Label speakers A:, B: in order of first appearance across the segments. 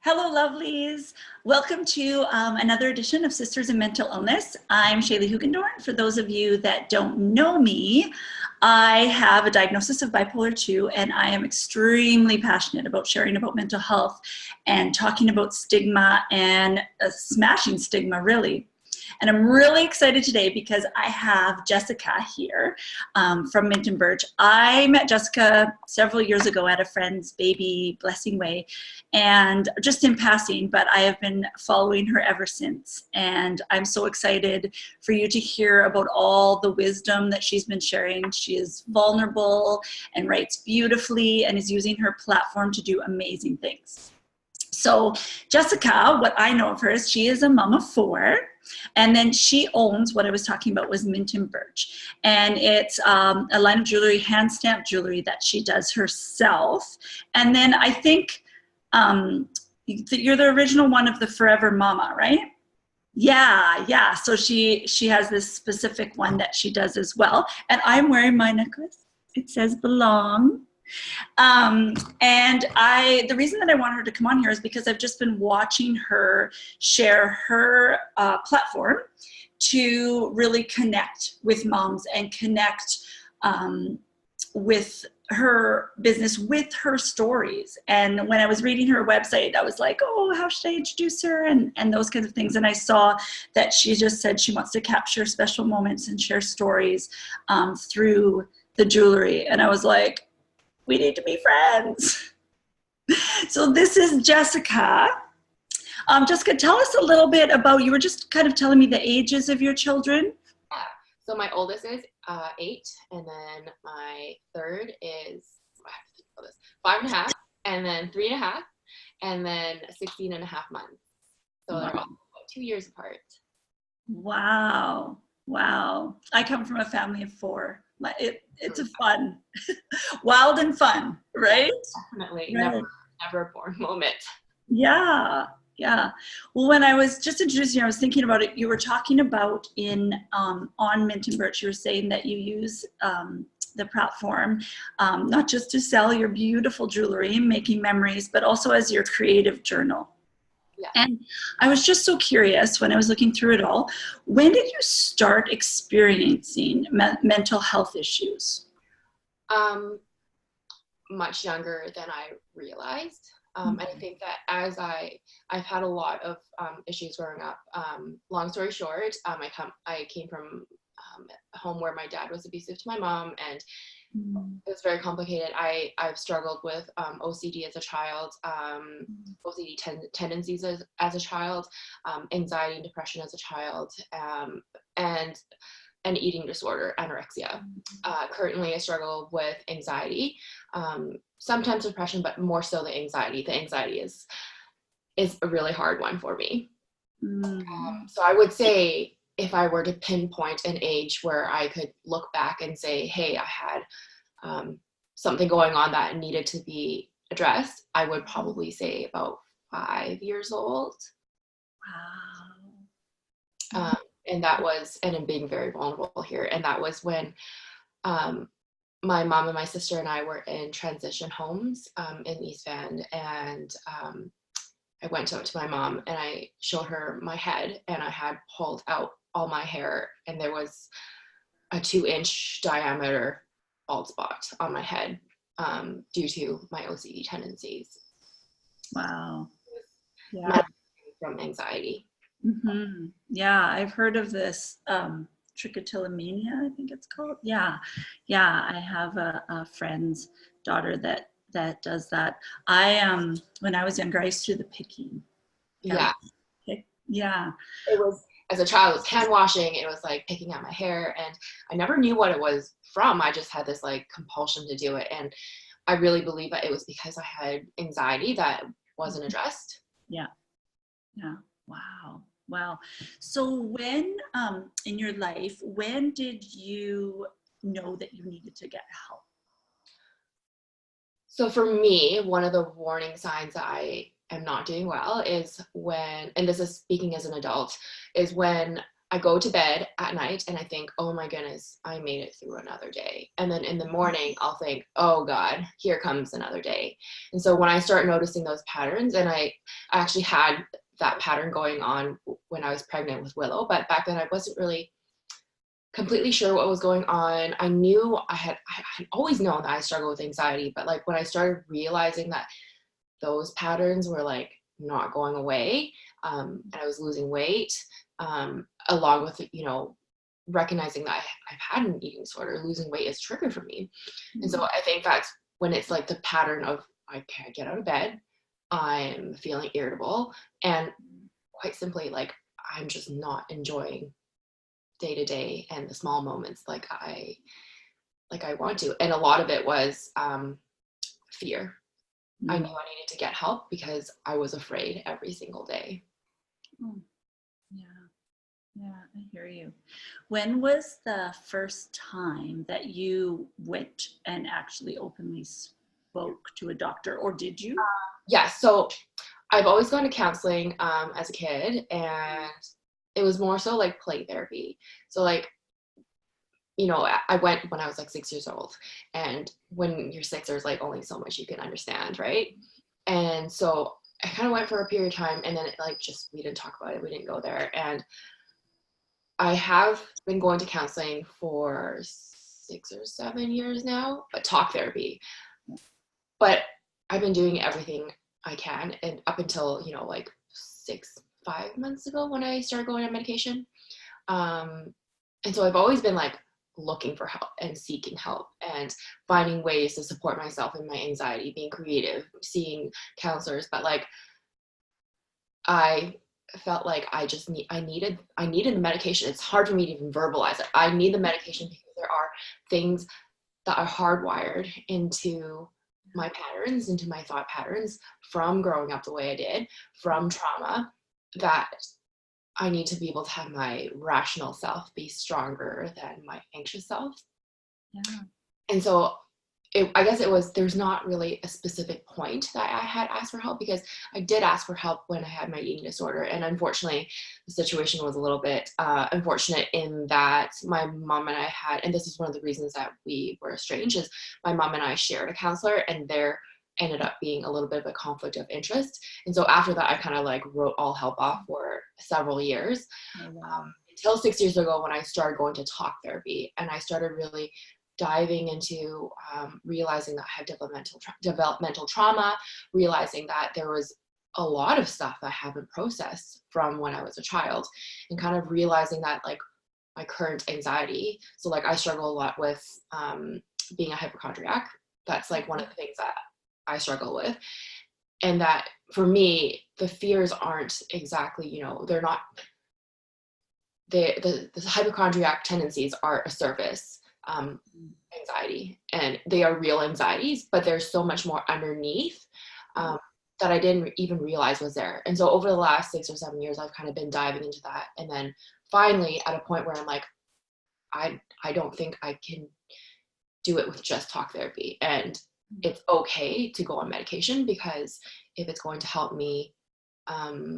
A: Hello, lovelies. Welcome to another edition of Sisters in Mental Illness. I'm Shaylee Hugendorn. For those of you that don't know me, I have a diagnosis of bipolar 2, and I am extremely passionate about sharing about mental health and talking about stigma and smashing stigma, really. And I'm really excited today because I have Jessica here from Mint and Birch. I met Jessica several years ago at a friend's baby blessing way, and just in passing, but I have been following her ever since. And I'm so excited for you to hear about all the wisdom that she's been sharing. She is vulnerable and writes beautifully and is using her platform to do amazing things. So Jessica, what I know of her is she is a mom of 4, and then she owns what I was talking about was Mint and Birch, and it's a line of jewelry, hand stamped jewelry that she does herself. And then I think you're the original one of the Forever Mama, right? Yeah. So she has this specific one that she does as well, and I'm wearing my necklace. It says belong. And the reason that I want her to come on here is because I've just been watching her share her platform to really connect with moms and connect with her business, with her stories. And when I was reading her website, I was like, oh, how should I introduce her? And those kinds of things. And I saw that she just said she wants to capture special moments and share stories through the jewelry. And I was like, we need to be friends. So this is Jessica. Jessica, tell us a little bit about, you were just kind of telling me the ages of your children.
B: Yeah. So my oldest is 8, and then my third is 5.5, and then 3.5, and then 16.5 months. So they're all about 2 years apart.
A: Wow. I come from a family of 4. It's a fun, wild and fun, right?
B: Definitely.
A: Right.
B: Never a boring moment.
A: Yeah. Well, when I was just introducing you, I was thinking about it. You were talking about on Mint and Birch, you were saying that you use the platform not just to sell your beautiful jewelry, making memories, but also as your creative journal.
B: Yeah.
A: And I was just so curious when I was looking through it all, when did you start experiencing mental health issues?
B: Much younger than I realized. And I think that as I've had a lot of issues growing up. Long story short, I came from a home where my dad was abusive to my mom, and it was very complicated. I've struggled with OCD as a child, OCD tendencies as a child, anxiety and depression as a child, and an eating disorder, anorexia. Currently, I struggle with anxiety, sometimes depression, but more so the anxiety. The anxiety is a really hard one for me. So I would say, if I were to pinpoint an age where I could look back and say, hey, I had something going on that needed to be addressed, I would probably say about 5 years old.
A: Wow.
B: And that was, and I'm being very vulnerable here, and that was when my mom and my sister and I were in transition homes in East Van, and I went up to my mom and I showed her my head, and I had pulled out all my hair, and there was a 2-inch diameter bald spot on my head due to my OCD tendencies.
A: Wow. Yeah.
B: From anxiety.
A: Mm-hmm. Yeah, I've heard of this trichotillomania, I think it's called. Yeah. I have a friend's daughter that does that. When I was younger, I used to do the picking.
B: Yeah.
A: Yeah.
B: It was, as a child, it was hand washing. It was like picking out my hair, and I never knew what it was from. I just had this like compulsion to do it, and I really believe that it was because I had anxiety that wasn't addressed.
A: Yeah. Wow. So when in your life, when did you know that you needed to get help?
B: So for me, one of the warning signs that I am not doing well is when, and this is speaking as an adult, is when I go to bed at night and I think, oh my goodness, I made it through another day. And then in the morning, I'll think, oh God, here comes another day. And so when I start noticing those patterns, and I actually had that pattern going on when I was pregnant with Willow, but back then I wasn't really completely sure what was going on. I knew I had always known that I struggled with anxiety, but like when I started realizing that those patterns were like not going away, and I was losing weight, along with, recognizing that I've had an eating disorder, losing weight is a trigger for me. And so I think that's when it's like the pattern of I can't get out of bed, I'm feeling irritable, and quite simply, like, I'm just not enjoying day to day and the small moments like I want to. And a lot of it was fear. I knew I needed to get help because I was afraid every single day.
A: Oh, yeah. Yeah, I hear you. When was the first time that you went and actually openly spoke to a doctor, or did you?
B: Yeah, so I've always gone to counseling as a kid, and it was more so like play therapy. So like, I went when I was like 6 years old, and when you're six, there's like only so much you can understand, right? And so I kind of went for a period of time, and then it like just we didn't talk about it, we didn't go there. And I have been going to counseling for 6 or 7 years now, but talk therapy. But I've been doing everything I can, and up until like 5 months ago when I started going on medication. And so I've always been like looking for help and seeking help and finding ways to support myself in my anxiety, being creative, seeing counselors. But like I felt like I needed the medication. It's hard for me to even verbalize it. I need the medication because there are things that are hardwired into my patterns, into my thought patterns from growing up the way I did, from trauma, that I need to be able to have my rational self be stronger than my anxious self.
A: Yeah.
B: And so I guess there's not really a specific point that I had asked for help, because I did ask for help when I had my eating disorder. And unfortunately, the situation was a little bit unfortunate in that my mom and I had, and this is one of the reasons that we were estranged, is my mom and I shared a counselor, and there ended up being a little bit of a conflict of interest. And so after that, I kind of like wrote all help off for several years.
A: Oh, wow.
B: Until 6 years ago when I started going to talk therapy, and I started really diving into realizing that I have developmental trauma, realizing that there was a lot of stuff that I haven't processed from when I was a child, and kind of realizing that like my current anxiety. So like I struggle a lot with being a hypochondriac. That's like one of the things that I struggle with. And that for me, the fears aren't exactly, they're not, the hypochondriac tendencies are a surface anxiety, and they are real anxieties, but there's so much more underneath that I didn't even realize was there. And so over the last 6 or 7 years, I've kind of been diving into that, and then finally at a point where I'm like, I don't think I can do it with just talk therapy, and it's okay to go on medication, because if it's going to help me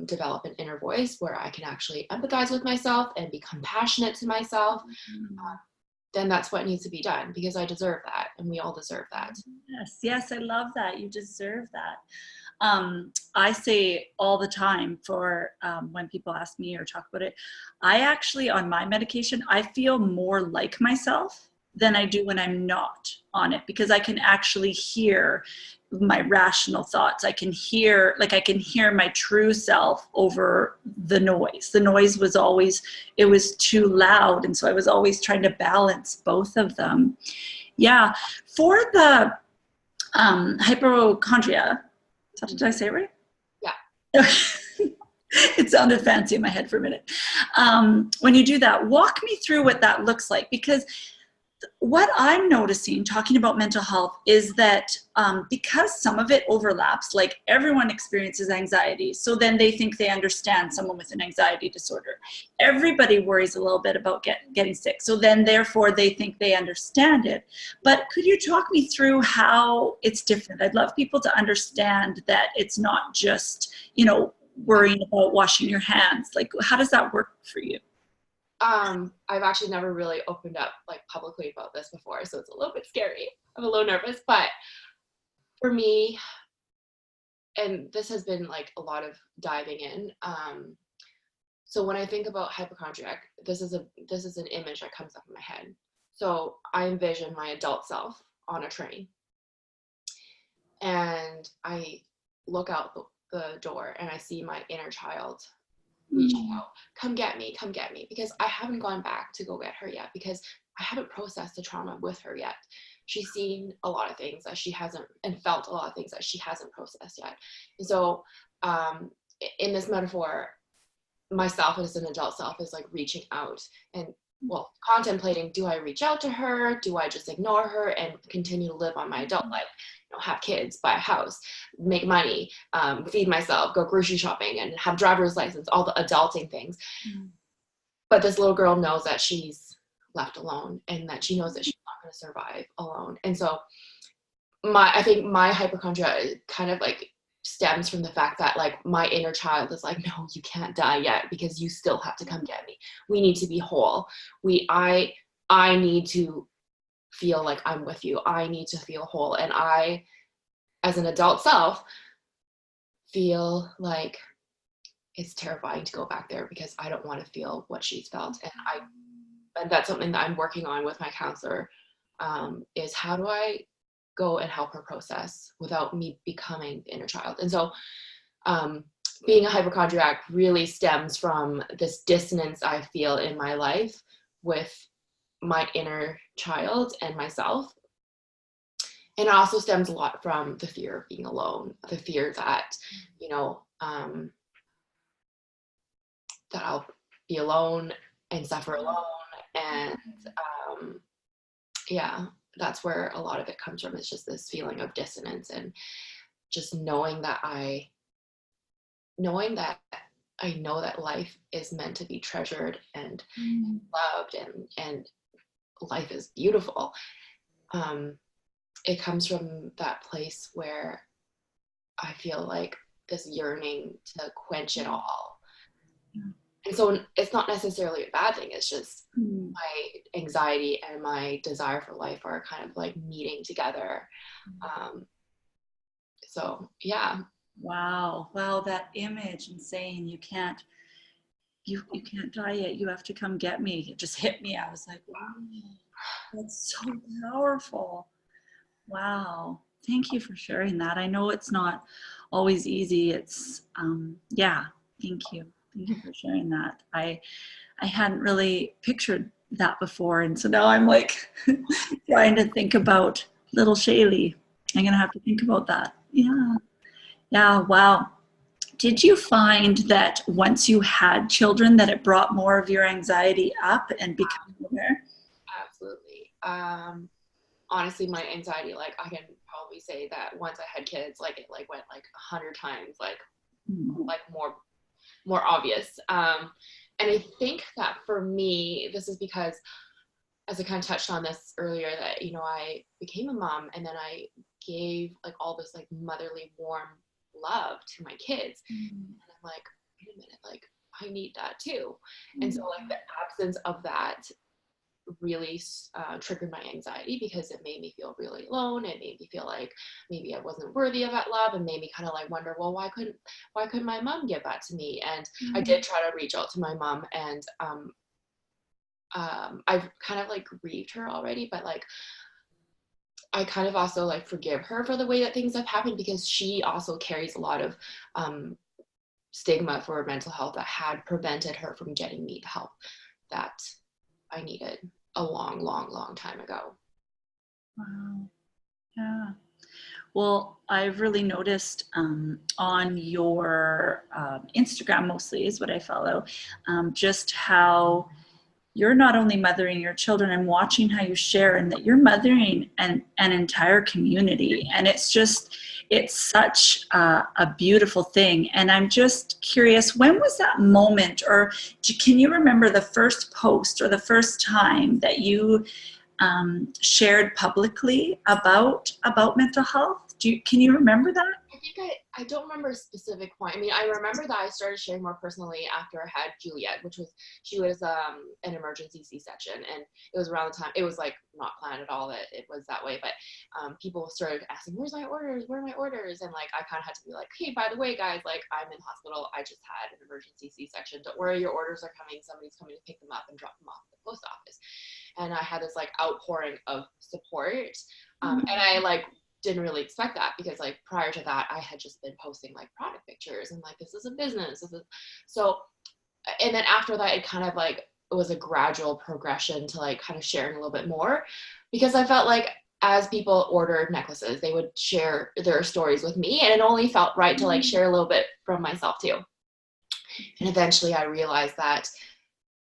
B: develop an inner voice where I can actually empathize with myself and be compassionate to myself, then that's what needs to be done, because I deserve that, and we all deserve that.
A: Yes, I love that. You deserve that. I say all the time for when people ask me or talk about it, I actually, on my medication, I feel more like myself than I do when I'm not on it, because I can actually hear my rational thoughts. I can hear my true self over the noise. The noise was always, it was too loud. And so I was always trying to balance both of them. Yeah. For the hypochondria, did I say it right?
B: Yeah.
A: It sounded fancy in my head for a minute. When you do that, walk me through what that looks like, because what I'm noticing talking about mental health is that because some of it overlaps, like everyone experiences anxiety, so then they think they understand someone with an anxiety disorder. Everybody worries a little bit about getting sick, so then therefore they think they understand it. But could you talk me through how it's different? I'd love people to understand that it's not just, worrying about washing your hands. Like, how does that work for you?
B: I've actually never really opened up like publicly about this before, so it's a little bit scary. I'm a little nervous, but for me, and this has been like a lot of diving in. So when I think about hypochondriac, this is an image that comes up in my head. So I envision my adult self on a train, and I look out the door and I see my inner child reaching out, come get me, because I haven't gone back to go get her yet, because I haven't processed the trauma with her yet. She's seen a lot of things that she hasn't, and felt a lot of things that she hasn't processed yet. And so in this metaphor, myself as an adult self is like reaching out and, well, contemplating, do I reach out to her? Do I just ignore her and continue to live on my adult life? Have kids, buy a house, make money, feed myself, go grocery shopping, and have driver's license, all the adulting things. But this little girl knows that she's left alone, and that she knows that she's not going to survive alone. And so I think my hypochondria kind of like stems from the fact that like my inner child is like, no, you can't die yet, because you still have to come get me. We need to be whole. I need to feel like I'm with you. I need to feel whole. And I, as an adult self, feel like it's terrifying to go back there, because I don't want to feel what she's felt. And that's something that I'm working on with my counselor, is how do I go and help her process without me becoming the inner child. And so being a hypochondriac really stems from this dissonance I feel in my life with my inner child and myself. And it also stems a lot from the fear of being alone, the fear that, that I'll be alone and suffer alone. And that's where a lot of it comes from. It's just this feeling of dissonance, and just knowing that I know that life is meant to be treasured and loved, and life is beautiful. It comes from that place where I feel like this yearning to quench it all. And so it's not necessarily a bad thing. It's just my anxiety and my desire for life are kind of like meeting together. So yeah.
A: Wow, that image, and saying you can't die yet, you have to come get me, it just hit me. I was like, wow, that's so powerful. Wow, thank you for sharing that. I know it's not always easy. It's thank you for sharing that. I hadn't really pictured that before, and so now I'm like trying to think about little Shaylee. I'm gonna have to think about that. Yeah, wow. Did you find that once you had children that it brought more of your anxiety up and become aware?
B: Absolutely. Honestly, my anxiety, like I can probably say that once I had kids, like it like went like 100 times, like more obvious. And I think that for me, this is because, as I kind of touched on this earlier, that I became a mom, and then I gave like all this like motherly warm love to my kids, and I'm like, wait a minute, like I need that too. And so like the absence of that really triggered my anxiety, because it made me feel really alone. It made me feel like maybe I wasn't worthy of that love, and made me kind of like wonder, well, why couldn't my mom give that to me? And I did try to reach out to my mom, and I've kind of like grieved her already, but like I kind of also like forgive her for the way that things have happened, because she also carries a lot of stigma for mental health that had prevented her from getting me the help that I needed a long time ago.
A: Wow. Yeah. Well, I've really noticed on your Instagram, mostly is what I follow, just how you're not only mothering your children, and watching how you share, and that you're mothering an entire community. And it's such a beautiful thing. And I'm just curious, when was that moment, or can you remember the first post or the first time that you shared publicly about mental health? Can you remember that?
B: I think I don't remember a specific point. I mean, I remember that I started sharing more personally after I had Juliet, she was an emergency C-section, and it was around the time, it was like not planned at all that it was that way, but people started asking, where's my orders? Where are my orders? And like, I kind of had to be like, hey, by the way, guys, like I'm in hospital. I just had an emergency C-section. Don't worry, your orders are coming. Somebody's coming to pick them up and drop them off at the post office. And I had this like outpouring of support. And I like didn't really expect that, because like prior to that I had just been posting like product pictures and like, this is a business, so, and then after that it kind of like, it was a gradual progression to like kind of sharing a little bit more, because I felt like as people ordered necklaces they would share their stories with me, and it only felt right to like share a little bit from myself too. And eventually I realized that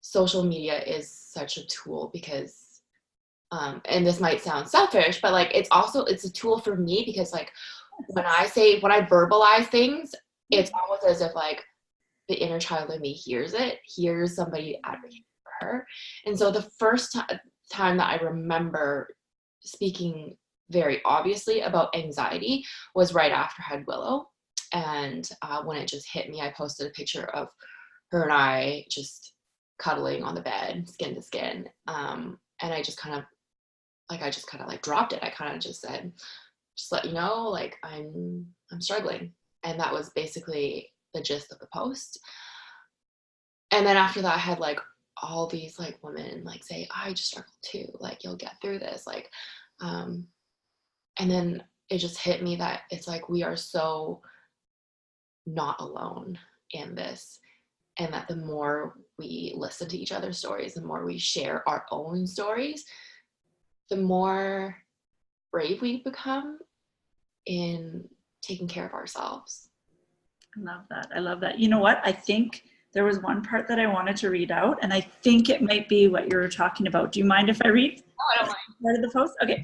B: social media is such a tool, because and this might sound selfish, but like it's a tool for me, because like when I verbalize things, it's almost as if like the inner child in me hears somebody advocating for her. And so the first time that I remember speaking very obviously about anxiety was right after I had Willow. And when it just hit me, I posted a picture of her and I just cuddling on the bed, skin to skin. And I just kind of like dropped it. I kind of just said, just let you know, like I'm struggling. And that was basically the gist of the post. And then after that I had like all these like women like say, I just struggle too, like you'll get through this, like and then it just hit me that it's like we are so not alone in this, and that the more we listen to each other's stories, the more we share our own stories, the more brave we become in taking care of ourselves.
A: I love that. I love that. You know what? I think there was one part that I wanted to read out, and I think it might be what you were talking about. Do you mind if I read
B: Oh, I don't mind.
A: part of the post? Okay.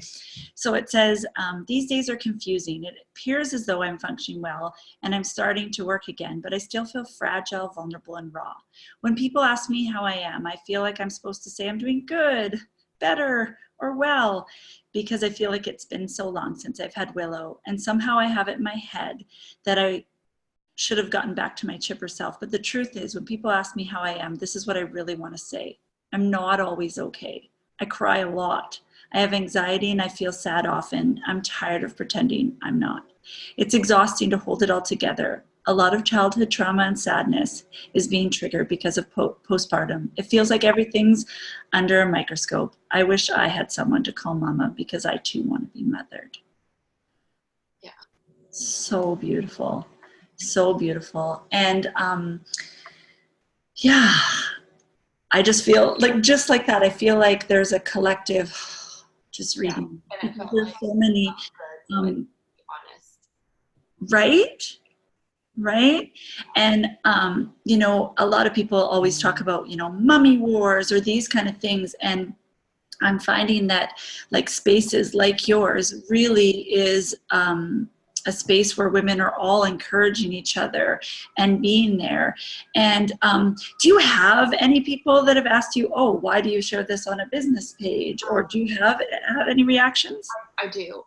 A: So it says, these days are confusing. It appears as though I'm functioning well and I'm starting to work again, but I still feel fragile, vulnerable, and raw. When people ask me how I am, I feel like I'm supposed to say I'm doing good, better, or well, because I feel like it's been so long since I've had Willow, and somehow I have it in my head that I should have gotten back to my chipper self. But the truth is, when people ask me how I am, this is what I really want to say. I'm not always okay. I cry a lot. I have anxiety and I feel sad often. I'm tired of pretending I'm not. It's exhausting to hold it all together. A lot of childhood trauma and sadness is being triggered because of postpartum. It feels like everything's under a microscope. I wish I had someone to call mama, because I too want to be mothered.
B: Yeah.
A: So beautiful. So beautiful. And yeah, I just feel like, just like that, I feel like there's a collective just reading.
B: And it felt
A: There's
B: like
A: so many,
B: good to like be honest.
A: right? Right. And, you know, a lot of people always talk about, you know, mummy wars or these kind of things. And I'm finding that like spaces like yours really is a space where women are all encouraging each other and being there. And do you have any people that have asked you, oh, why do you share this on a business page? Or do you have any reactions?
B: I do.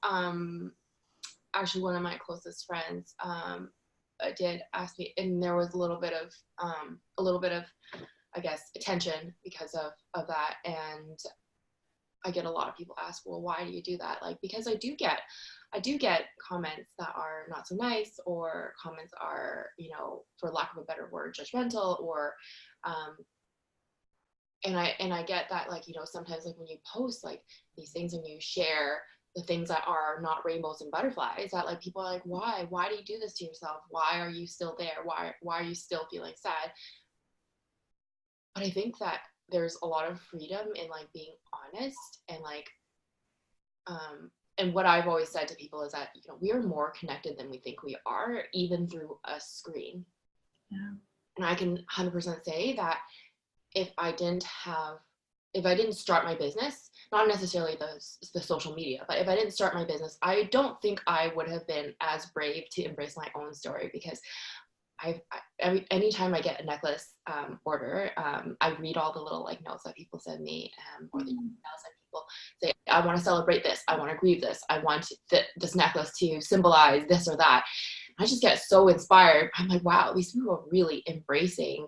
B: Actually, one of my closest friends did ask me, and there was a little bit of I guess attention because of that. And I get a lot of people ask, well, why do you do that? Like, because I do get comments that are not so nice, or comments are, you know, for lack of a better word, judgmental, or and I get that, like, you know, sometimes like when you post like these things and you share the things that are not rainbows and butterflies, that like people are like, why do you do this to yourself? Why are you still there? Why are you still feeling sad? But I think that there's a lot of freedom in like being honest, and like and what I've always said to people is that, you know, we are more connected than we think we are, even through a screen.
A: Yeah.
B: And I can 100% say that if I didn't start my business, not necessarily the social media, but if I didn't start my business, I don't think I would have been as brave to embrace my own story, because anytime I get a necklace order, I read all the little like notes that people send me, or the emails that people say, I want to celebrate this, I want to grieve this, I want this necklace to symbolize this or that. I just get so inspired. I'm like, wow, these people are really embracing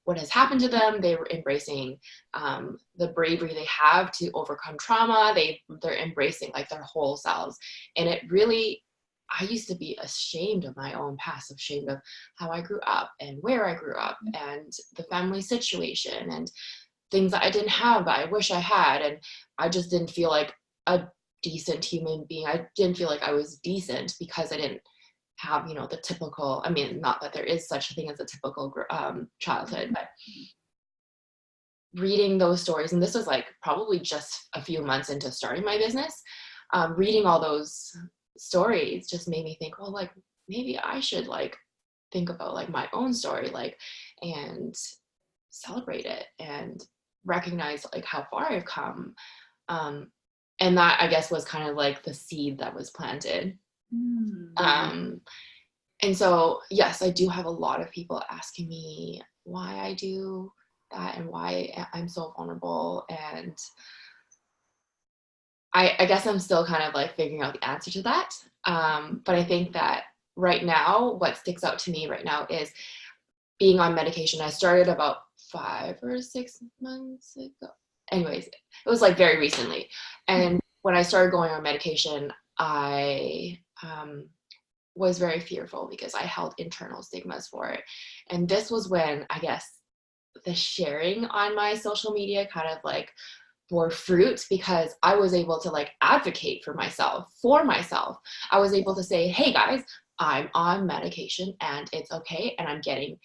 B: what has happened to them. They were embracing the bravery they have to overcome trauma. They're embracing like their whole selves. And it really, I used to be ashamed of my own past, ashamed of how I grew up and where I grew up and the family situation and things that I didn't have, but I wish I had. And I just didn't feel like a decent human being. I didn't feel like I was decent because I didn't have, you know, the typical, I mean, not that there is such a thing as a typical childhood, but reading those stories, and this was like probably just a few months into starting my business, reading all those stories just made me think, well, like maybe I should like think about like my own story, like, and celebrate it and recognize like how far I've come. And that, I guess, was kind of like the seed that was planted. And so, yes, I do have a lot of people asking me why I do that and why I'm so vulnerable. And I guess I'm still kind of like figuring out the answer to that. But I think that right now, what sticks out to me right now is being on medication. I started about 5 or 6 months ago. Anyways, it was like very recently. And when I started going on medication, I was very fearful because I held internal stigmas for it. And this was when, I guess, the sharing on my social media kind of like bore fruit, because I was able to like advocate for myself. I was able to say, hey guys, I'm on medication and it's okay, and I'm getting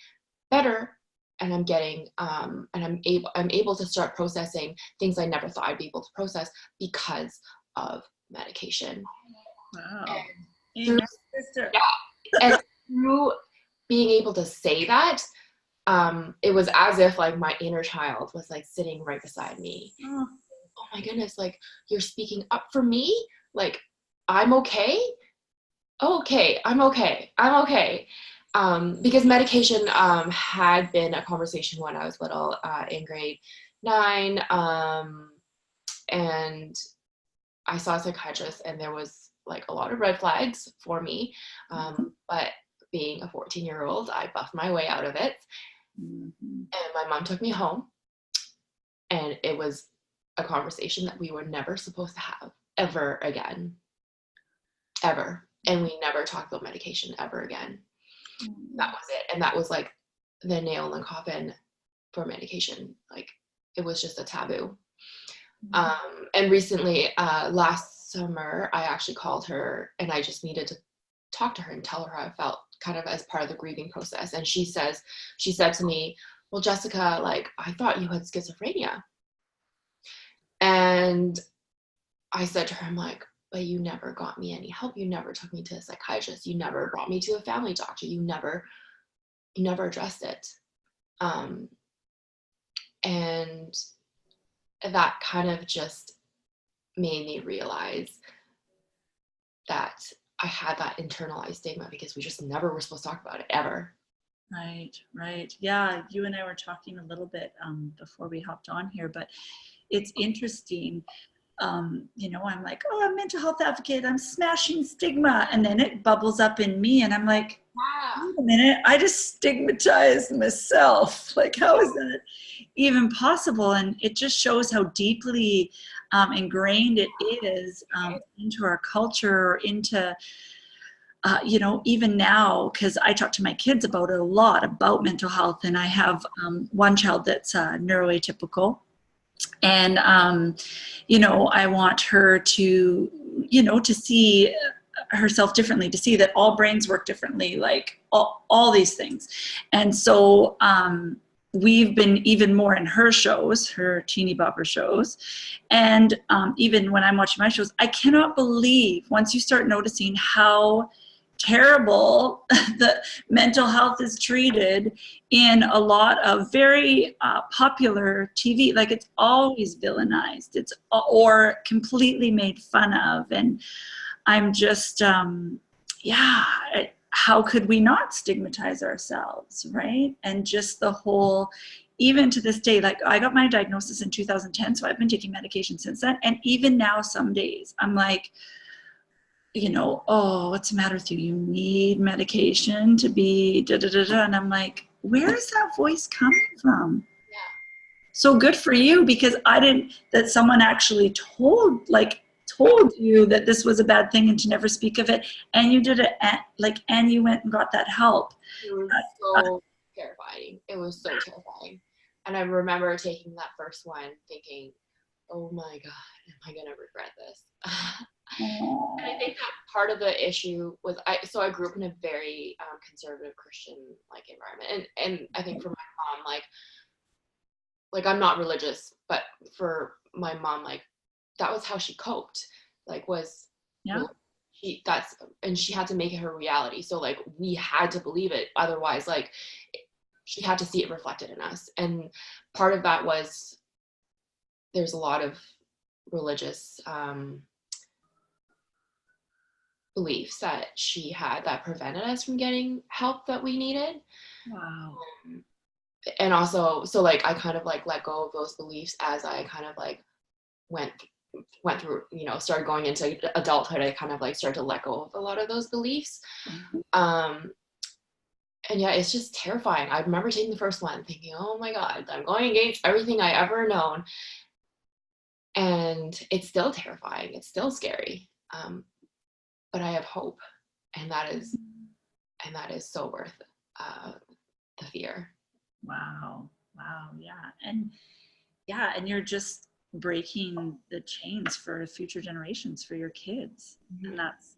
B: better, and I'm getting and I'm able to start processing things I never thought I'd be able to process because of medication.
A: Wow.
B: Through, yeah, and through being able to say that, it was as if like my inner child was like sitting right beside me. Oh my goodness, like you're speaking up for me, like I'm okay. Okay, I'm okay. Because medication had been a conversation when I was little, in grade 9, and I saw a psychiatrist, and there was like a lot of red flags for me, but being a 14-year-old, I buffed my way out of it. And my mom took me home, and it was a conversation that we were never supposed to have ever again, ever. And we never talked about medication ever again. That was it. And that was like the nail in the coffin for medication. Like it was just a taboo. And recently, last summer, I actually called her, and I just needed to talk to her and tell her how I felt, kind of as part of the grieving process. And she said to me, well, Jessica, like, I thought you had schizophrenia. And I said to her, I'm like, but you never got me any help. You never took me to a psychiatrist. You never brought me to a family doctor. You never addressed it. And that kind of just made me realize that I had that internalized stigma because we just never were supposed to talk about it ever.
A: Right. Yeah, you and I were talking a little bit before we hopped on here, but it's interesting. You know, I'm like, oh, I'm a mental health advocate, I'm smashing stigma. And then it bubbles up in me, and I'm like, wait a minute, I just stigmatized myself. Like, how is that even possible? And it just shows how deeply ingrained it is into our culture, into you know, even now, because I talk to my kids about it a lot, about mental health, and I have one child that's neuroatypical, and you know, I want her to, you know, to see herself differently, to see that all brains work differently, like all these things. And so we've been even more in her shows, her teeny bopper shows. And even when I'm watching my shows, I cannot believe, once you start noticing how terrible the mental health is treated in a lot of very popular TV, like it's always villainized, it's or completely made fun of. And I'm just yeah, how could we not stigmatize ourselves, right? And just the whole, even to this day, like I got my diagnosis in 2010, so I've been taking medication since then. And even now, some days I'm like, you know, oh, what's the matter with you? You need medication to be da da da da. And I'm like, where is that voice coming from?
B: Yeah.
A: So good for you, because I didn't, that someone actually told you that this was a bad thing and to never speak of it, and you did it, and you went and got that help.
B: It was so terrifying. It was so terrifying. And I remember taking that first one thinking, oh my God, am I going to regret this? And I think that part of the issue was, I grew up in a very conservative Christian like environment. And I think for my mom, like I'm not religious, but for my mom, like that was how she coped, like was,
A: Yeah.
B: and she had to make it her reality. So like we had to believe it. Otherwise, like she had to see it reflected in us. And part of that was there's a lot of religious beliefs that she had that prevented us from getting help that we needed.
A: Wow.
B: And also, so like I kind of like let go of those beliefs as I kind of like went through, you know, started going into adulthood. I kind of like started to let go of a lot of those beliefs. And yeah, it's just terrifying. I remember taking the first one thinking, oh my God, I'm going against everything I ever known. And it's still terrifying. It's still scary. But I have hope. And that is so worth the fear.
A: Wow. Yeah. And you're just breaking the chains for future generations, for your kids.
B: Mm-hmm.
A: And that's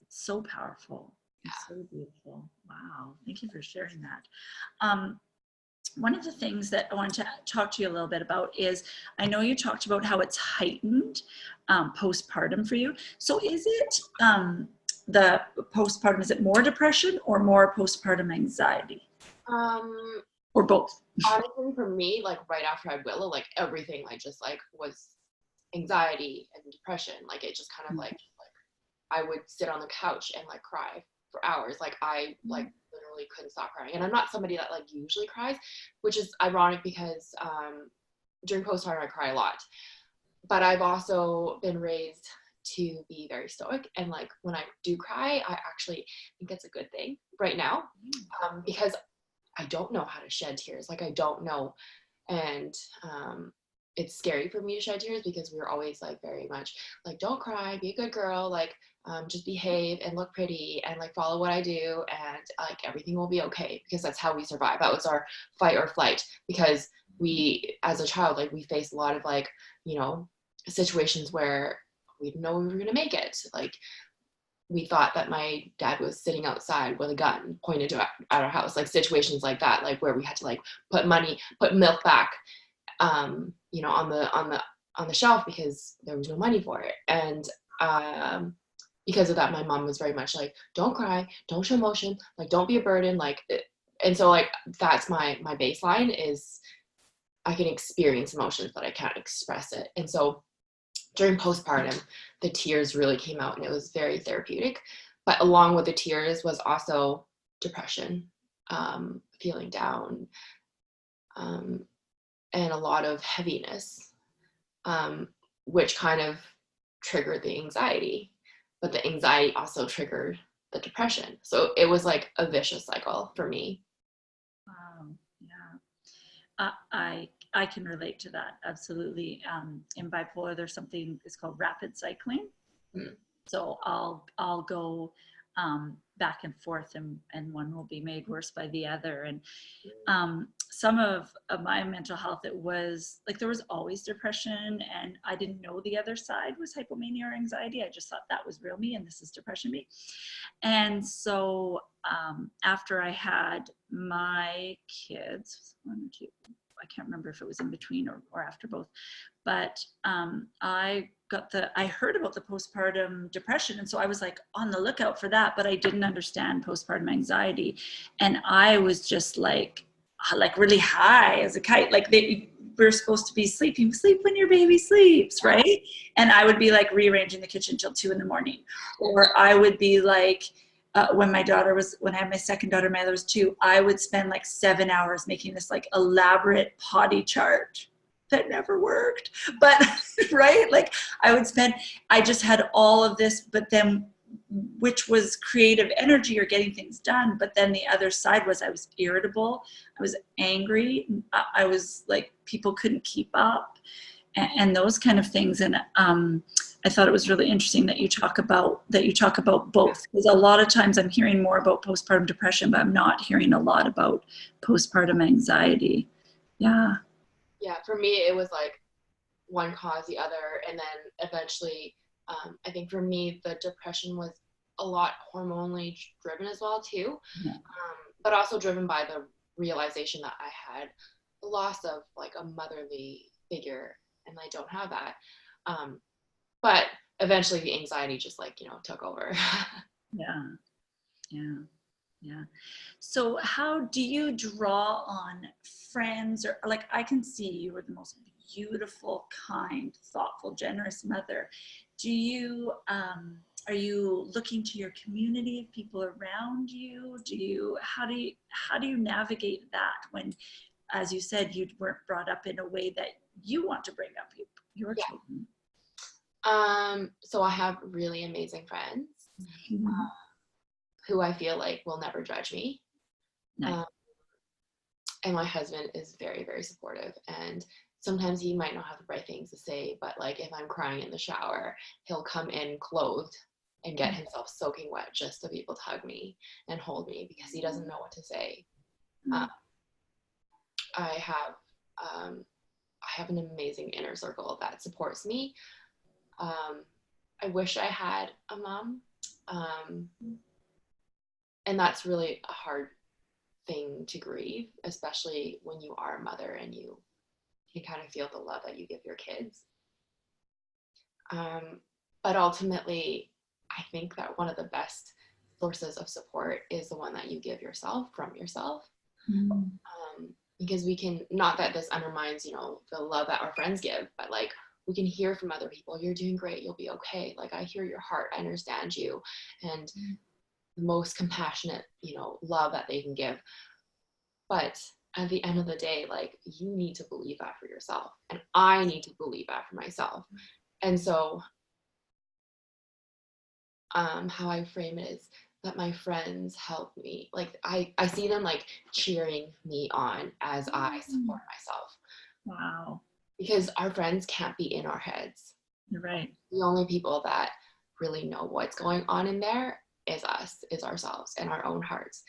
A: so powerful.
B: Yeah.
A: So beautiful. Wow. Thank you for sharing that. One of the things that I wanted to talk to you a little bit about is, I know you talked about how it's heightened postpartum for you. So is it the postpartum, is it more depression or more postpartum anxiety? Or both?
B: Honestly, for me, like right after I had Willow, like everything like just like was anxiety and depression. Like it just kind of like I would sit on the couch and like cry for hours. Like I like literally couldn't stop crying. And I'm not somebody that like usually cries, which is ironic because during postpartum I cry a lot. But I've also been raised to be very stoic, and like when I do cry, I actually think that's a good thing right now, because I don't know how to shed tears. Like I don't know, and it's scary for me to shed tears because we were always like very much like, don't cry, be a good girl, like just behave and look pretty and like follow what I do, and like everything will be okay, because that's how we survive. That was our fight or flight, because we as a child, like we faced a lot of like, you know, situations where we didn't know we were going to make it. Like we thought that my dad was sitting outside with a gun pointed at our house, like situations like that, like where we had to like put milk back, you know, on the shelf because there was no money for it. And because of that, my mom was very much like, don't cry, don't show emotion, like don't be a burden, like, and so like that's my baseline is I can experience emotions but I can't express it. And so during postpartum, the tears really came out, and it was very therapeutic. But along with the tears was also depression, feeling down, and a lot of heaviness, which kind of triggered the anxiety. But the anxiety also triggered the depression. So it was like a vicious cycle for me.
A: Wow. Yeah. I can relate to that, absolutely. In bipolar, there's something, it's called rapid cycling. So I'll go back and forth, and one will be made worse by the other. And some of my mental health, it was like there was always depression, and I didn't know the other side was hypomania or anxiety. I just thought that was real me and this is depression me. And so after I had my kids, one or two, I can't remember if it was in between or after both, but I heard about the postpartum depression. And so I was like on the lookout for that, but I didn't understand postpartum anxiety. And I was just like really high as a kite. Like we're supposed to be sleeping, sleep when your baby sleeps, right? And I would be like rearranging the kitchen till 2 a.m. Or I would be like when I had my second daughter, my other was 2, I would spend like 7 hours making this like elaborate potty chart that never worked. But right, like I just had all of this, but then which was creative energy or getting things done. But then the other side was I was irritable, I was angry, I was like, people couldn't keep up, and those kind of things. And I thought it was really interesting that you talk about both, because a lot of times I'm hearing more about postpartum depression, but I'm not hearing a lot about postpartum anxiety. Yeah.
B: Yeah, for me, it was like one caused the other. And then eventually, I think for me, the depression was a lot hormonally driven as well, too.
A: Yeah.
B: But also driven by the realization that I had the loss of like a motherly figure, and I don't have that. But eventually the anxiety just like, took over.
A: Yeah. Yeah. Yeah. So how do you draw on friends, or like, I can see you were the most beautiful, kind, thoughtful, generous mother. Do you, are you looking to your community of people around you? How do you navigate that when, as you said, you weren't brought up in a way that you want to bring up your
B: Yeah.
A: children?
B: So I have really amazing friends.
A: Mm-hmm.
B: Who I feel like will never judge me.
A: Nice.
B: And my husband is very, very supportive. And sometimes he might not have the right things to say, but like if I'm crying in the shower, he'll come in clothed and get himself soaking wet just to be able to hug me and hold me, because he doesn't know what to say. I have an amazing inner circle that supports me. I wish I had a mom. And that's really a hard thing to grieve, especially when you are a mother and you kind of feel the love that you give your kids. But ultimately, I think that one of the best sources of support is the one that you give yourself from yourself.
A: Mm-hmm.
B: Because we can, not that this undermines, the love that our friends give, but like we can hear from other people, you're doing great, you'll be okay. Like I hear your heart, I understand you. And the most compassionate, love that they can give. But at the end of the day, like you need to believe that for yourself, and I need to believe that for myself. And so how I frame it is that my friends help me. Like I see them like cheering me on as I support myself.
A: Wow.
B: Because our friends can't be in our heads.
A: You're right.
B: The only people that really know what's going on in there is us, is ourselves and our own hearts.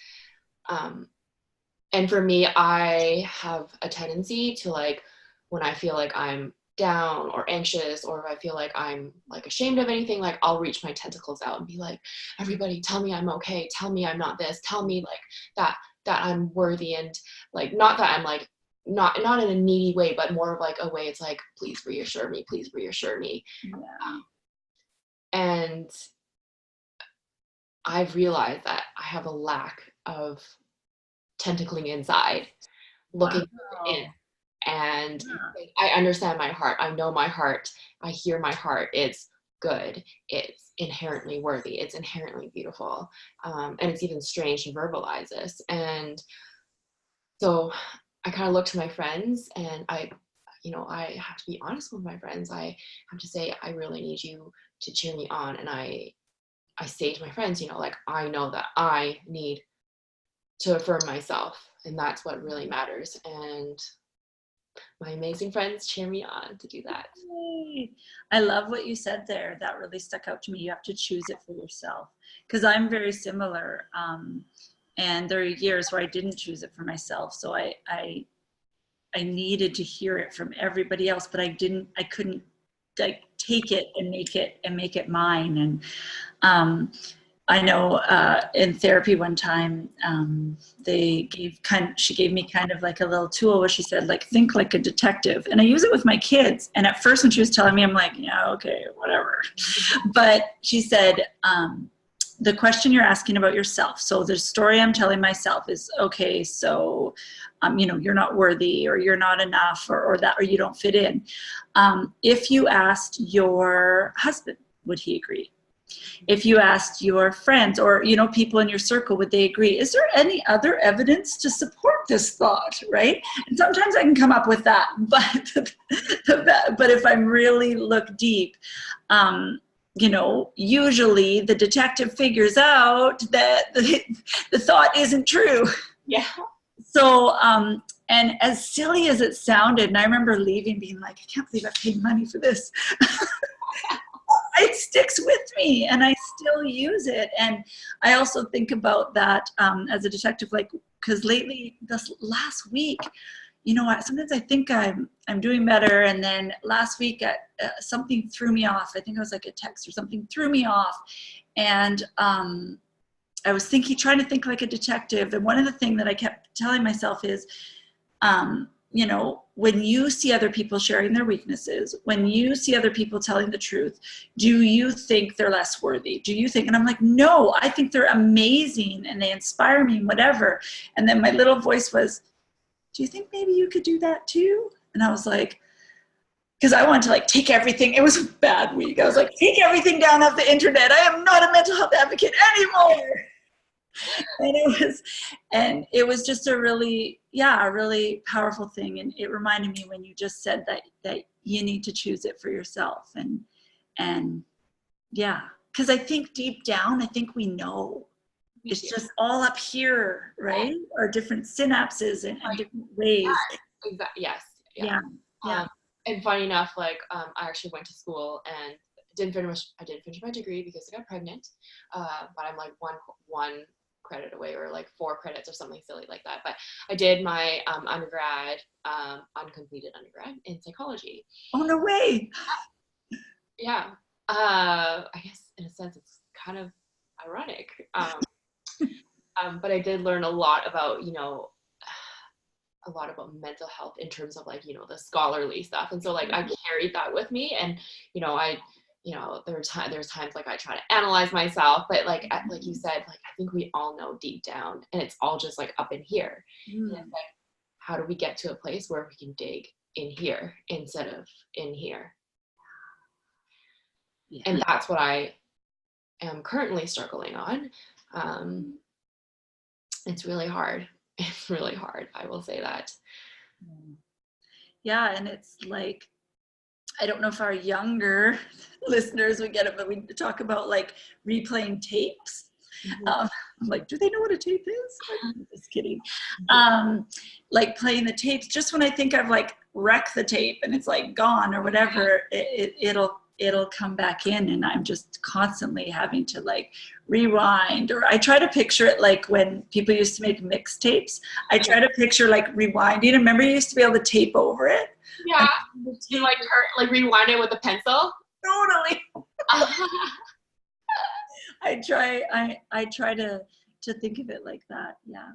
B: And for me, I have a tendency to like, when I feel like I'm down or anxious, or if I feel like I'm like ashamed of anything, like I'll reach my tentacles out and be like, everybody tell me I'm okay. Tell me I'm not this. Tell me like that I'm worthy. And like, not that I'm like, not in a needy way, but more of like a way it's like, please reassure me. Please reassure me.
A: Yeah.
B: And I've realized that I have a lack of tentacling inside, looking in. And I understand my heart. I know my heart. I hear my heart. It's good. It's inherently worthy. It's inherently beautiful. And it's even strange to verbalize this. And so I kind of look to my friends, and I have to be honest with my friends. I have to say, I really need you to cheer me on. And I say to my friends, like, I know that I need to affirm myself, and that's what really matters. And my amazing friends cheer me on to do that.
A: I love what you said there. That really stuck out to me. You have to choose it for yourself, because I'm very similar. And there are years where I didn't choose it for myself. So I needed to hear it from everybody else, but I couldn't like take it and make it mine. And I know in therapy one time, she gave me kind of like a little tool where she said, like, think like a detective. And I use it with my kids. And at first when she was telling me, I'm like, yeah, okay, whatever. But she said, the question you're asking about yourself. So the story I'm telling myself is, okay, so, you're not worthy, or you're not enough, or you don't fit in. If you asked your husband, would he agree? If you asked your friends or, people in your circle, would they agree? Is there any other evidence to support this thought, right? And sometimes I can come up with that, but if I really look deep, usually the detective figures out that the thought isn't true.
B: Yeah.
A: So, and as silly as it sounded, and I remember leaving being like, I can't believe I paid money for this. It sticks with me and I still use it. And I also think about that as a detective, like, because lately, this last week, sometimes I think I'm doing better. And then last week, something threw me off. I think it was like a text or something threw me off. And I was trying to think like a detective. And one of the things that I kept telling myself is, when you see other people sharing their weaknesses, when you see other people telling the truth, do you think they're less worthy? Do you think, and I'm like, no, I think they're amazing and they inspire me and whatever. And then my little voice was, do you think maybe you could do that too? And I was like, because I wanted to like take everything. It was a bad week. I was like, take everything down off the internet. I am not a mental health advocate anymore. And it was just a really powerful thing. And it reminded me when you just said that you need to choose it for yourself. And yeah, because I think deep down, I think we know. It's just all up here, right? Or different synapses and different ways.
B: Exactly. Yes.
A: Yeah.
B: And funny enough, like I actually went to school and I didn't finish my degree because I got pregnant. But I'm like one credit away, or like 4 credits or something silly like that. But I did my uncompleted undergrad in psychology.
A: Oh, no way.
B: Yeah. I guess in a sense it's kind of ironic. But I did learn a lot about, mental health in terms of like, the scholarly stuff. And so like I carried that with me, and, there's times like I try to analyze myself, but like you said, like I think we all know deep down, and it's all just like up in here. And it's like, how do we get to a place where we can dig in here instead of in here? Yeah. And that's what I am currently struggling on. It's really hard. It's really hard. I will say that.
A: Yeah. And it's like, I don't know if our younger listeners would get it, but we talk about like replaying tapes. I'm like, do they know what a tape is? I'm just kidding. Like playing the tapes, just when I think I've like wrecked the tape and it's like gone or whatever, it'll come back in, and I'm just constantly having to like rewind. Or I try to picture it like when people used to make mixtapes. I try to picture like rewinding. Remember, you used to be able to tape over it.
B: Yeah, you like rewind it with a pencil.
A: Totally. I try to think of it like that. Yeah.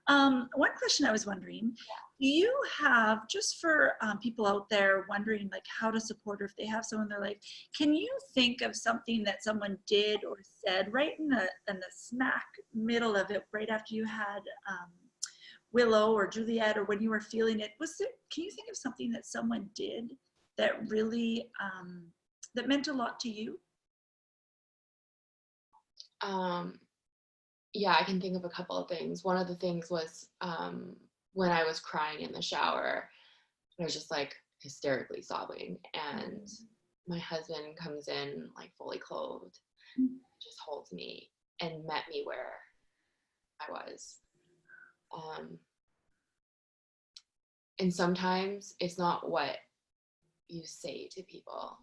A: One question I was wondering, do you have, just for people out there wondering like how to support, or if they have someone in their life, can you think of something that someone did or said right in the smack middle of it, right after you had Willow or Juliet, or when you were feeling it? Can you think of something that someone did that really that meant a lot to you?
B: Yeah, I can think of a couple of things. One of the things was when I was crying in the shower, I was just like hysterically sobbing, and my husband comes in like fully clothed, just holds me and met me where I was. And sometimes it's not what you say to people,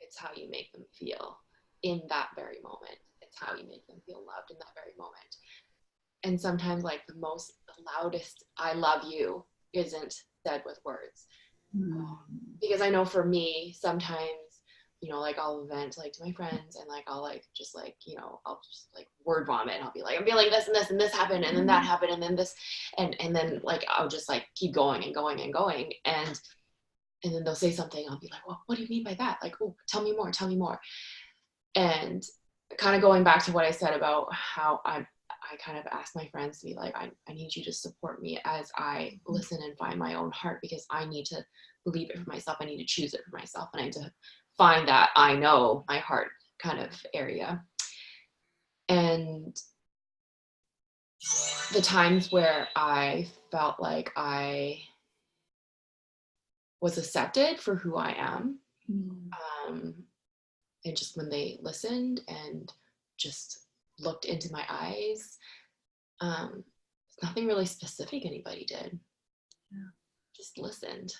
B: it's how you make them feel in that very moment. It's how you make them feel loved in that very moment. And sometimes like the loudest I love you isn't said with words. Because I know for me, sometimes, like I'll vent like to my friends, and like I'll like just like, I'll just like word vomit, and I'll be like, I'm feeling this and this and this happened, and then that happened, and then this, and then like I'll just like keep going and going and going, and then they'll say something, I'll be like, well, what do you mean by that? Like, oh, tell me more. And kind of going back to what I said about how I kind of asked my friends to be like, I need you to support me as I listen and find my own heart, because I need to believe it for myself. I need to choose it for myself. And I need to find that I know my heart kind of area. And the times where I felt like I was accepted for who I am, and just when they listened and just looked into my eyes, nothing really specific anybody did.
A: Yeah.
B: Just listened.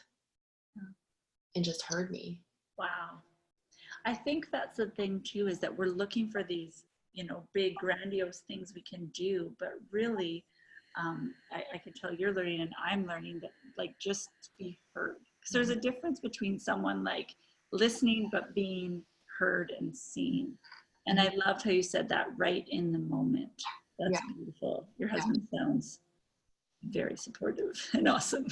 B: Yeah. And just heard me.
A: Wow. I think that's the thing too, is that we're looking for these, you know, big grandiose things we can do, but really, I can tell you're learning and I'm learning that, like, just be heard. Because there's a difference between someone like listening but being heard and seen. And I loved how you said that, right in the moment. That's beautiful. Your husband sounds very supportive and awesome.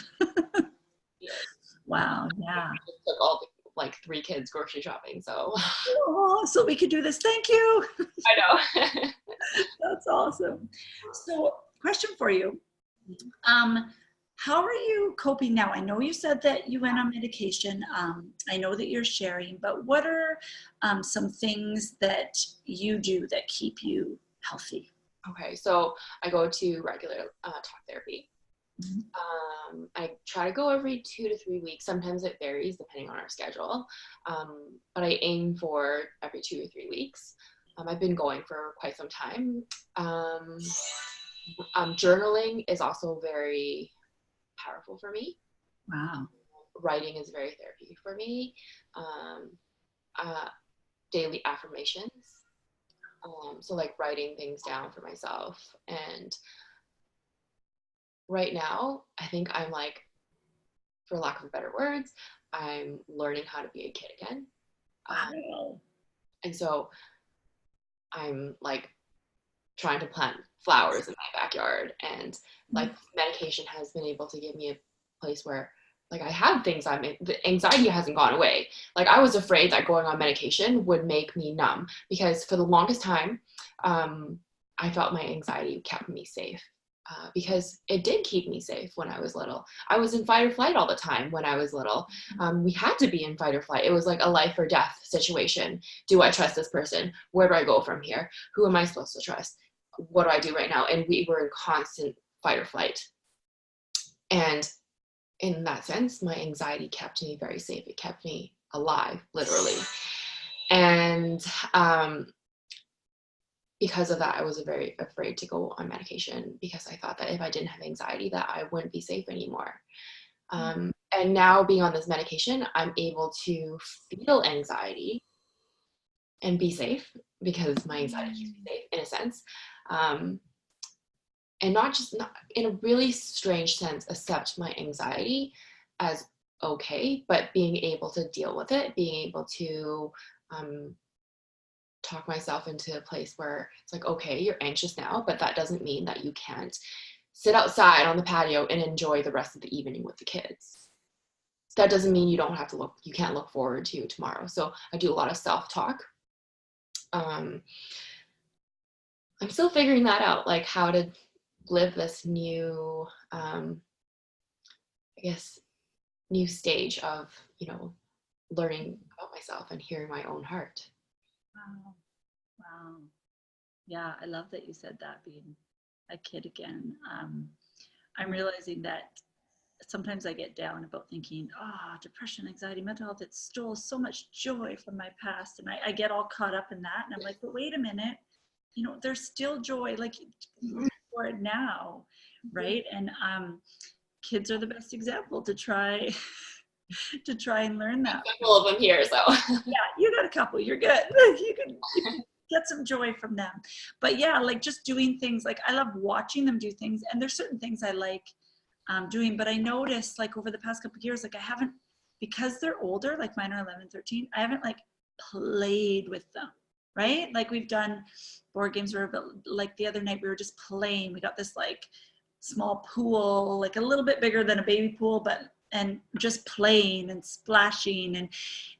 A: Wow. Yeah.
B: Took all like 3 kids grocery shopping, so.
A: Oh, so we could do this. Thank you.
B: I know.
A: That's awesome. So, question for you. How are you coping now? I know you said that you went on medication. I know that you're sharing, but what are some things that you do that keep you healthy?
B: Okay, so I go to regular talk therapy. I try to go every 2 to 3 weeks. Sometimes it varies depending on our schedule, but I aim for every 2 or 3 weeks. I've been going for quite some time. Journaling is also very powerful for me.
A: Wow.
B: Writing is very therapeutic for me. Daily affirmations. So like writing things down for myself. And right now, I think I'm like, for lack of better words, I'm learning how to be a kid again.
A: Wow.
B: And so I'm like trying to plant flowers in my backyard, and like medication has been able to give me a place where like I have things the anxiety hasn't gone away. Like I was afraid that going on medication would make me numb, because for the longest time, I felt my anxiety kept me safe. Because it did keep me safe when I was little. I was in fight or flight all the time when I was little. We had to be in fight or flight. It was like a life or death situation. Do I trust this person? Where do I go from here? Who am I supposed to trust? What do I do right now? And we were in constant fight or flight. And in that sense, my anxiety kept me very safe. It kept me alive, literally. And because of that, I was very afraid to go on medication, because I thought that if I didn't have anxiety, that I wouldn't be safe anymore. And now being on this medication, I'm able to feel anxiety and be safe, because my anxiety keeps me safe in a sense. And not in a really strange sense, accept my anxiety as okay, but being able to deal with it, being able to talk myself into a place where it's like, okay, you're anxious now, but that doesn't mean that you can't sit outside on the patio and enjoy the rest of the evening with the kids. That doesn't mean you can't look forward to tomorrow. So I do a lot of self-talk. I'm still figuring that out, like how to live this new, new stage of, learning about myself and hearing my own heart.
A: Wow. Wow. Yeah, I love that you said that, being a kid again. I'm realizing that sometimes I get down about thinking, depression, anxiety, mental health, it stole so much joy from my past. And I get all caught up in that. And I'm like, but wait a minute, there's still joy, like, for it now, right? And kids are the best example to try and learn that.
B: A couple of them here, so.
A: Yeah, you got a couple, you're good. You can get some joy from them. But yeah, like just doing things, like I love watching them do things, and there's certain things I like doing, but I noticed like over the past couple of years, like I haven't, because they're older, like mine are 11, 13, I haven't like played with them, right? Like we've done board games where, like the other night we were just playing. We got this like small pool, like a little bit bigger than a baby pool, and just playing and splashing. And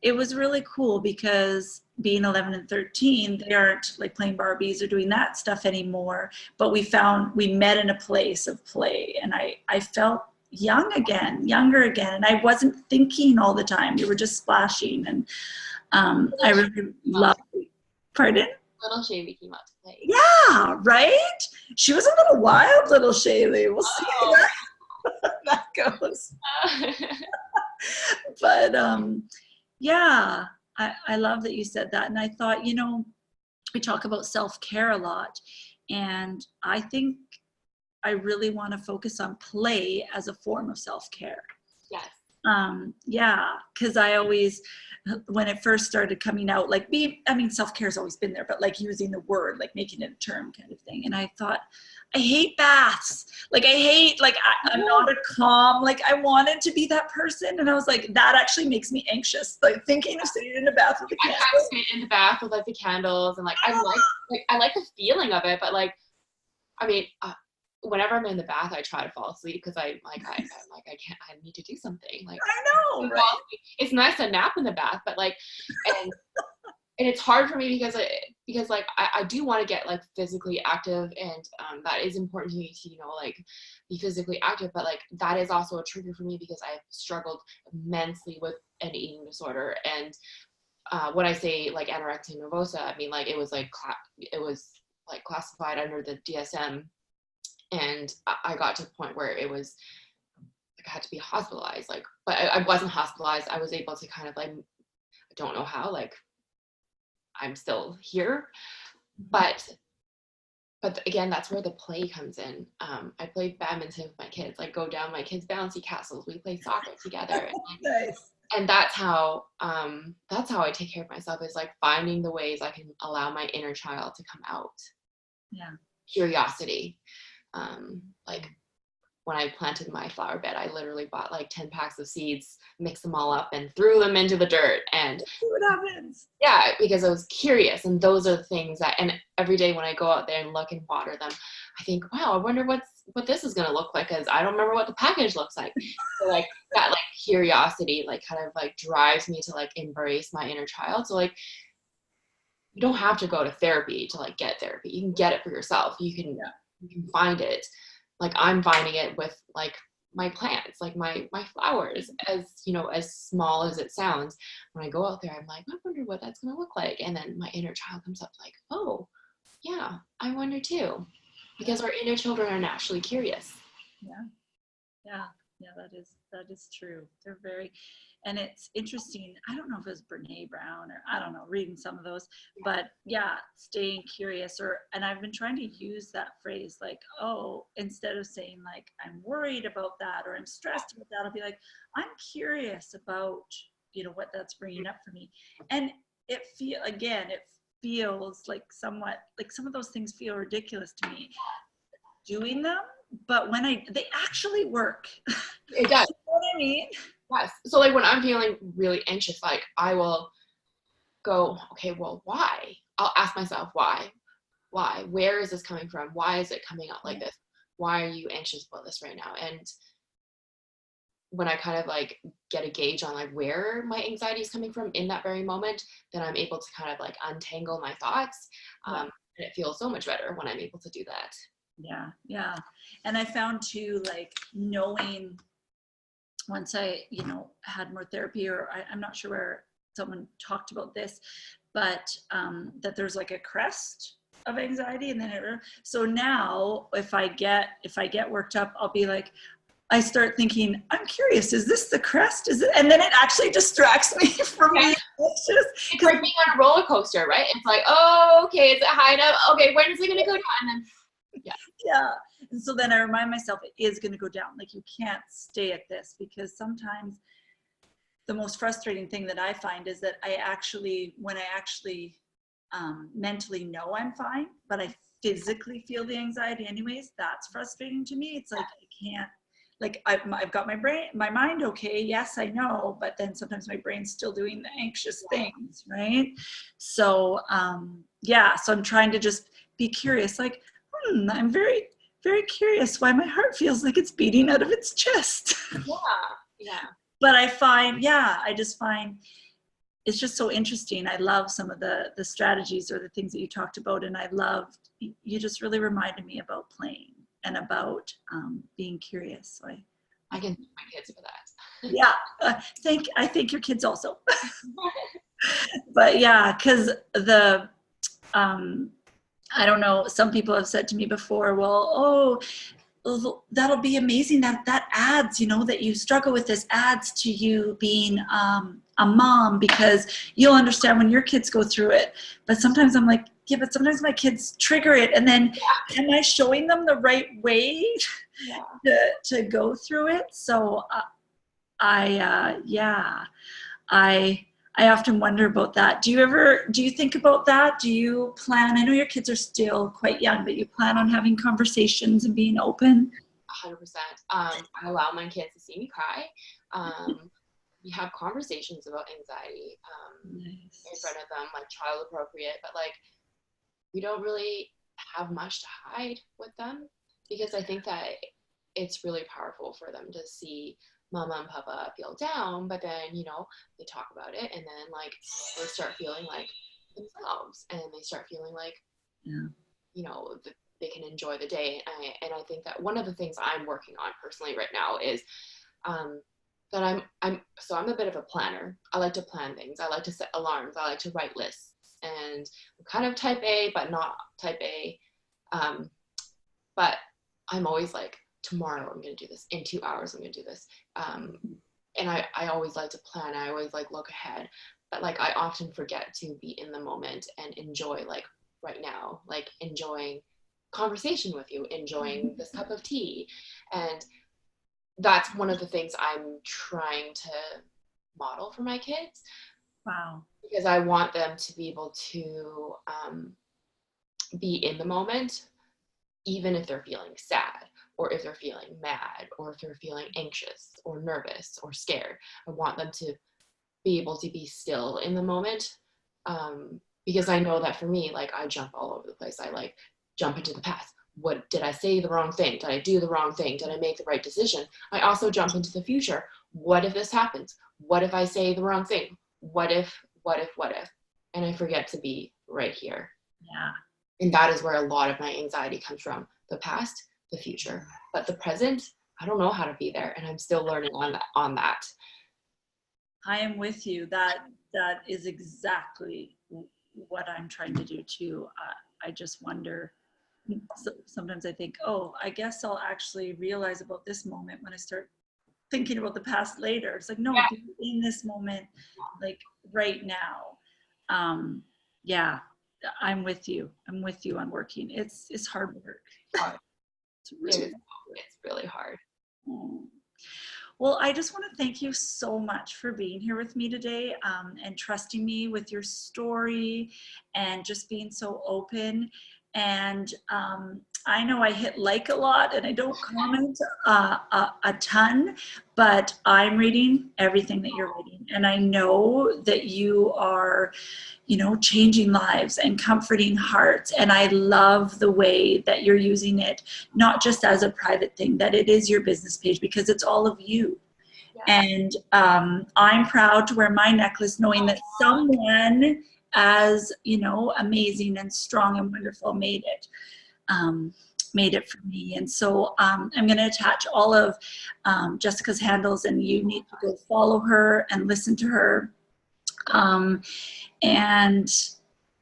A: it was really cool, because being 11 and 13, they aren't like playing Barbies or doing that stuff anymore. But we met in a place of play, and I felt younger again. And I wasn't thinking all the time. We were just splashing. And I really love it. Pardon?
B: Little Shavy came out to play.
A: Yeah, right? She was a little wild, little Shaylee. We'll see how that goes. But yeah, I love that you said that. And I thought, you know, we talk about self-care a lot. And I think I really want to focus on play as a form of self-care.
B: Yes.
A: Yeah, because I always, when it first started coming out, like I mean, self-care has always been there, but like using the word, like making it a term kind of thing. And I thought, I hate baths. Like I hate, like I'm not a calm, like I wanted to be that person. And I was like, that actually makes me anxious. Like thinking of sitting in a bath with the
B: I
A: candles.
B: have to sit in the bath with like the candles and like I like the feeling of it, but like, I mean, whenever I'm in the bath, I try to fall asleep because I'm like I can't. I need to do something. Like
A: I know, right?
B: It's nice to nap in the bath, but like, and it's hard for me because like I do want to get like physically active, and that is important to me to, you know, like be physically active. But like that is also a trigger for me because I've struggled immensely with an eating disorder. And when I say like anorexia nervosa, I mean like it was like classified under the DSM. And I got to a point where it was like I had to be hospitalized, like, but I wasn't hospitalized. I was able to kind of like, I don't know how, like I'm still here, but again, that's where the play comes in. I play badminton with my kids, like go down my kids' bouncy castles. We play soccer together.
A: Nice.
B: And that's how I take care of myself, is like finding the ways I can allow my inner child to come out.
A: Yeah.
B: Curiosity. Like when I planted my flower bed, I literally bought like 10 packs of seeds, mixed them all up and threw them into the dirt. And
A: see what happens.
B: Yeah, because I was curious. And those are the things that, and every day when I go out there and look and water them, I think, wow, I wonder what this is going to look like, because I don't remember what the package looks like. So like that like curiosity like kind of like drives me to like embrace my inner child. So like you don't have to go to therapy to like get therapy. You can get it for yourself. You can find it. Like I'm finding it with like my plants, like my flowers, as you know, as small as it sounds. When I go out there, I'm like, I wonder what that's going to look like. And then my inner child comes up like, oh yeah, I wonder too, because our inner children are naturally curious.
A: Yeah, that is true. They're very, and it's interesting. I don't know if it was Brene Brown or I don't know, reading some of those, but yeah, staying curious. And I've been trying to use that phrase like, oh, instead of saying like, I'm worried about that or I'm stressed about that, I'll be like, I'm curious about, you know, what that's bringing up for me. And it feels like somewhat, like some of those things feel ridiculous to me doing them, but when they actually work.
B: It does.
A: You know what I mean?
B: Yes. So like when I'm feeling really anxious, like I will go, okay, well, why? I'll ask myself, why? Where is this coming from? Why is it coming out like this? Why are you anxious about this right now? And when I kind of like get a gauge on like where my anxiety is coming from in that very moment, then I'm able to kind of like untangle my thoughts. And it feels so much better when I'm able to do that.
A: Yeah. And I found too, like knowing once I, you know, had more therapy, or I'm not sure where someone talked about this, but that there's like a crest of anxiety, and then so now if I get worked up, I'll be like, I start thinking, I'm curious, is this the crest? Is it? And then it actually distracts me from being anxious.
B: It's like being on a roller coaster, right? It's like, oh, okay, is it high enough? Okay, when is it gonna go down? And then
A: yeah. And so then I remind myself it is going to go down. Like you can't stay at this, because sometimes the most frustrating thing that I find is that when I actually mentally know I'm fine, but I physically feel the anxiety anyways, that's frustrating to me. It's like I can't, like I've got my mind okay, yes, I know, but then sometimes my brain's still doing the anxious things, right? So so I'm trying to just be curious, like I'm very, very curious why my heart feels like it's beating out of its chest.
B: Yeah.
A: But I just find it's just so interesting. I love some of the strategies or the things that you talked about, and you just really reminded me about playing and about being curious. So
B: I can thank my kids for that.
A: Yeah, I thank your kids also. But yeah, because I don't know, some people have said to me before, well, that'll be amazing, that adds, that you struggle with this adds to you being a mom, because you'll understand when your kids go through it. But sometimes I'm like, yeah, but sometimes my kids trigger it, and then am I showing them the right way to go through it? So I often wonder about that. Do you think about that? Do you plan, I know your kids are still quite young, but you plan on having conversations and being open?
B: 100%. I allow my kids to see me cry. We have conversations about anxiety
A: Nice.
B: in front of them, like child appropriate, but like we don't really have much to hide with them, because I think that it's really powerful for them to see mama and papa feel down, but then, they talk about it, and then like they start feeling like themselves, and they start feeling like, they can enjoy the day. And I think that one of the things I'm working on personally right now is that I'm a bit of a planner. I like to plan things. I like to set alarms. I like to write lists, and I'm kind of type A, but not type A. But I'm always like, tomorrow I'm going to do this. In 2 hours, I'm going to do this. And I always like to plan. I always like look ahead, but like I often forget to be in the moment and enjoy like right now, like enjoying conversation with you, enjoying this cup of tea. And that's one of the things I'm trying to model for my kids.
A: Wow.
B: Because I want them to be able to be in the moment, even if they're feeling sad, or if they're feeling mad, or if they're feeling anxious or nervous or scared. I want them to be able to be still in the moment, because I know that for me, like I jump all over the place. I like jump into the past. What did I say the wrong thing? Did I do the wrong thing? Did I make the right decision? I also jump into the future. What if this happens? What if I say the wrong thing? What if? And I forget to be right here.
A: Yeah.
B: And that is where a lot of my anxiety comes from. The past, the future, but the present, I don't know how to be there, and I'm still learning on that.
A: I am with you. That is exactly what I'm trying to do too. I just wonder, sometimes I think, oh, I guess I'll actually realize about this moment when I start thinking about the past later. It's like, no, be in this moment, like right now. Yeah, I'm with you. I'm with you on working. It's hard work.
B: It's really hard.
A: Well, I just want to thank you so much for being here with me today, and trusting me with your story, and just being so open. And I know I hit like a lot and I don't comment a ton, but I'm reading everything that you're reading. And I know that you are, changing lives and comforting hearts. And I love the way that you're using it, not just as a private thing, that it is your business page, because it's all of you. Yeah. And I'm proud to wear my necklace knowing that someone as, amazing and strong and wonderful made it for me. And so I'm going to attach all of Jessica's handles, and you need to go follow her and listen to her. And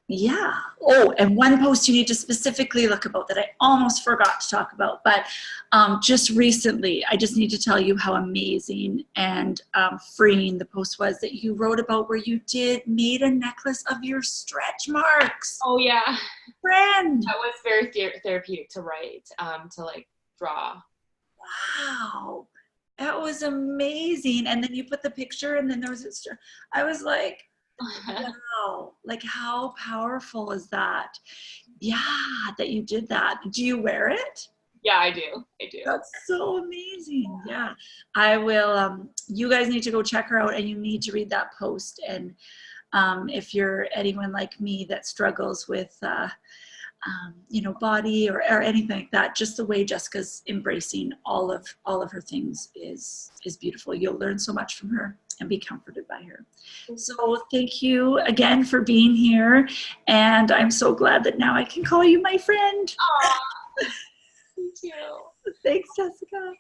A: yeah. Oh, and one post you need to specifically look about that I almost forgot to talk about, but just recently, I just need to tell you how amazing and freeing the post was that you wrote about, where you made a necklace of your stretch marks.
B: Oh yeah.
A: Friend.
B: That was very therapeutic to write, to like draw.
A: Wow. That was amazing. And then you put the picture, and then there was I was like, wow, like how powerful is that? Yeah, that you did that. Do you wear it?
B: Yeah, I do.
A: That's so amazing. Yeah. I will, you guys need to go check her out, and you need to read that post. And if you're anyone like me that struggles with, body or anything like that, just the way Jessica's embracing all of her things is beautiful. You'll learn so much from her and be comforted by her. So thank you again for being here. And I'm so glad that now I can call you my friend.
B: Aww. Thank you.
A: Thanks, Jessica.